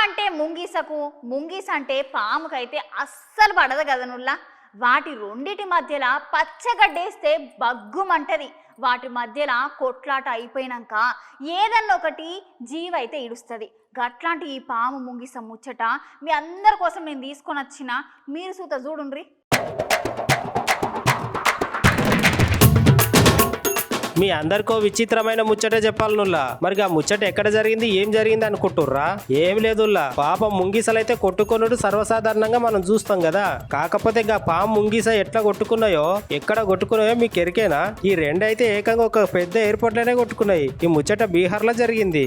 అంటే ముంగీసకు, ముంగీస అంటే పాముకైతే అస్సలు పడదు కదనుల్లా. వాటి రెండిటి మధ్యలో పచ్చగడ్డేస్తే బగ్గుమంటది. వాటి మధ్యలో కొట్లాట అయిపోయినాక ఏదన్నా ఒకటి జీవైతే ఇడుస్తుంది. గట్లాంటి ఈ పాము ముంగిస ముచ్చట మీ అందరి కోసం నేను తీసుకొని వచ్చిన, మీరు సూత చూడుండ్రి. మీ అందరికో విచిత్రమైన ముచ్చట చెప్పాలి నుల్లా. మరి ఆ ముచ్చట ఎక్కడ జరిగింది, ఏం జరిగింది అనుకుంటుర్రా? ఏం లేదుల్లా, పాపం ముంగిసలైతే కొట్టుకున్నాడు సర్వసాధారణంగా మనం చూస్తాం కదా. కాకపోతే గా పాము ముంగిస ఎట్లా కొట్టుకున్నాయో, ఎక్కడ కొట్టుకున్నాయో మీకు ఎరికేనా? ఈ రెండైతే ఏకంగా ఒక పెద్ద ఎయిర్పోర్ట్ లోనే కొట్టుకున్నాయి. ఈ ముచ్చట బీహార్ లో జరిగింది.